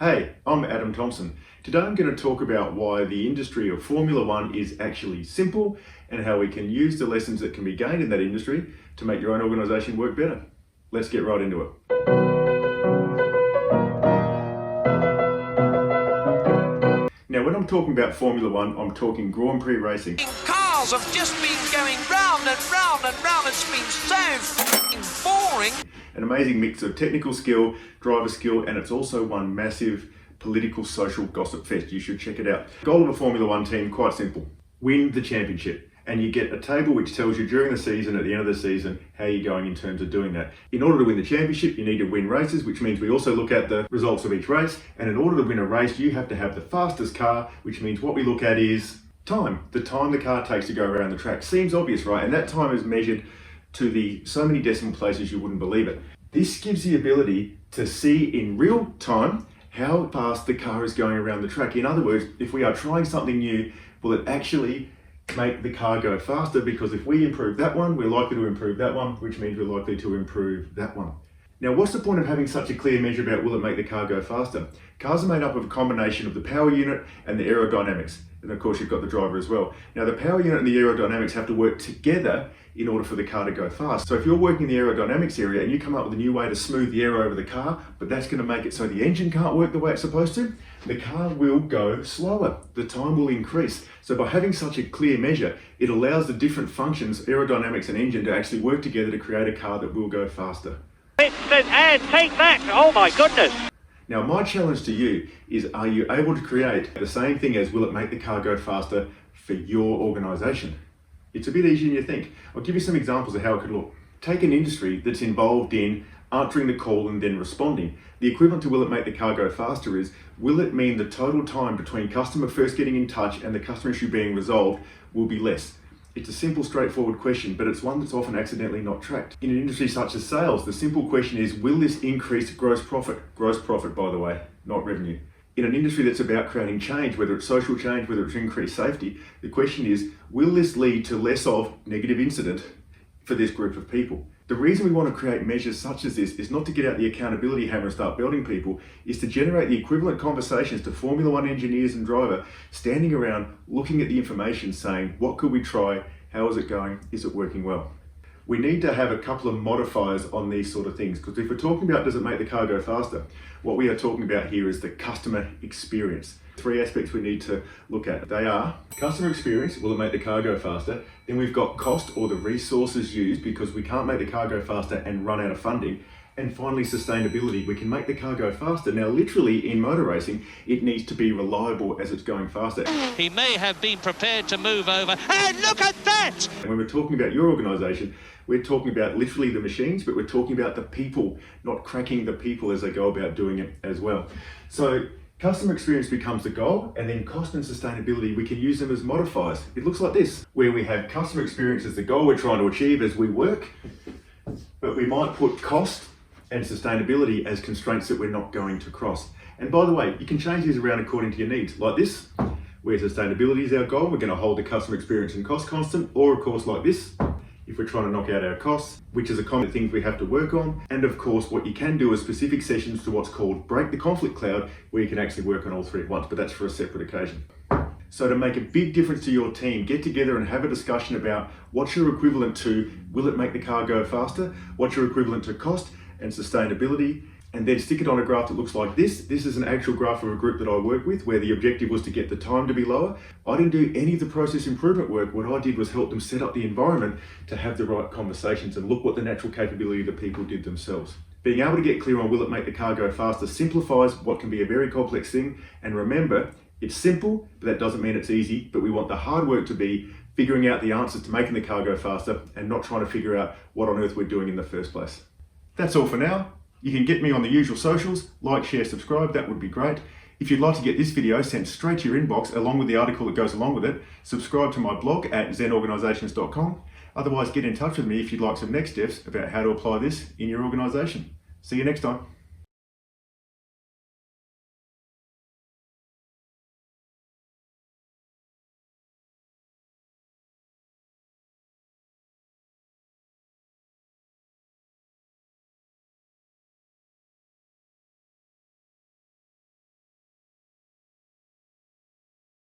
Hey, I'm Adam Thompson. Today I'm going to talk about why the industry of Formula One is actually simple and how we can use the lessons that can be gained in that industry to make your own organisation work better. Let's get right into it. Now when I'm talking about Formula One, I'm talking Grand Prix racing. Cars have just been going round and round and round. It's been so f***ing boring. An amazing mix of technical skill, driver skill, and it's also one massive political, social gossip fest. You should check it out. The goal of a Formula One team, quite simple. Win the championship. And you get a table which tells you during the season, at the end of the season, how you're going in terms of doing that. In order to win the championship, you need to win races, which means we also look at the results of each race. And in order to win a race, you have to have the fastest car, which means what we look at is time. The time the car takes to go around the track. Seems obvious, right? And that time is measured to so many decimal places you wouldn't believe it. This gives the ability to see in real time how fast the car is going around the track. In other words, if we are trying something new, will it actually make the car go faster? Because if we improve that one, we're likely to improve that one, which means we're likely to improve that one. Now, what's the point of having such a clear measure about will it make the car go faster? Cars are made up of a combination of the power unit and the aerodynamics. And of course, you've got the driver as well. Now, the power unit and the aerodynamics have to work together in order for the car to go fast. So if you're working in the aerodynamics area and you come up with a new way to smooth the air over the car, but that's going to make it so the engine can't work the way it's supposed to, the car will go slower. The time will increase. So by having such a clear measure, it allows the different functions, aerodynamics and engine, to actually work together to create a car that will go faster. And take that! Oh my goodness! Now my challenge to you is, are you able to create the same thing as will it make the car go faster for your organisation? It's a bit easier than you think. I'll give you some examples of how it could look. Take an industry that's involved in answering the call and then responding. The equivalent to will it make the car go faster is, will it mean the total time between customer first getting in touch and the customer issue being resolved will be less? It's a simple, straightforward question, but it's one that's often accidentally not tracked. In an industry such as sales, the simple question is, will this increase gross profit? Gross profit, by the way, not revenue. In an industry that's about creating change, whether it's social change, whether it's increased safety, the question is, will this lead to less of negative incident for this group of people? The reason we want to create measures such as this is not to get out the accountability hammer and start belting people, is to generate the equivalent conversations to Formula One engineers and driver standing around looking at the information saying, what could we try? How is it going? Is it working well? We need to have a couple of modifiers on these sort of things, because if we're talking about does it make the car go faster, what we are talking about here is the customer experience. Three aspects we need to look at. They are customer experience, will it make the car go faster? Then we've got cost, or the resources used, because we can't make the car go faster and run out of funding. And finally, sustainability. We can make the car go faster. Now, literally in motor racing, it needs to be reliable as it's going faster. He may have been prepared to move over. And look at that! And when we're talking about your organisation, we're talking about literally the machines, but we're talking about the people, not cracking the people as they go about doing it as well. So customer experience becomes the goal, and then cost and sustainability, we can use them as modifiers. It looks like this, where we have customer experience as the goal we're trying to achieve as we work, but we might put cost and sustainability as constraints that we're not going to cross. And by the way, you can change these around according to your needs, like this, where sustainability is our goal, we're going to hold the customer experience and cost constant, or of course like this, if we're trying to knock out our costs, which is a common thing we have to work on. And of course, what you can do is specific sessions to what's called break the conflict cloud, where you can actually work on all three at once, but that's for a separate occasion. So to make a big difference to your team, get together and have a discussion about what's your equivalent to, will it make the car go faster? What's your equivalent to cost and sustainability? And then stick it on a graph that looks like this. This is an actual graph of a group that I work with, where the objective was to get the time to be lower. I didn't do any of the process improvement work. What I did was help them set up the environment to have the right conversations and look what the natural capability of the people did themselves. Being able to get clear on will it make the car go faster simplifies what can be a very complex thing. And remember, it's simple, but that doesn't mean it's easy. But we want the hard work to be figuring out the answers to making the car go faster and not trying to figure out what on earth we're doing in the first place. That's all for now. You can get me on the usual socials, like, share, subscribe, that would be great. If you'd like to get this video sent straight to your inbox along with the article that goes along with it, subscribe to my blog at zenorganisations.com. Otherwise, get in touch with me if you'd like some next steps about how to apply this in your organisation. See you next time.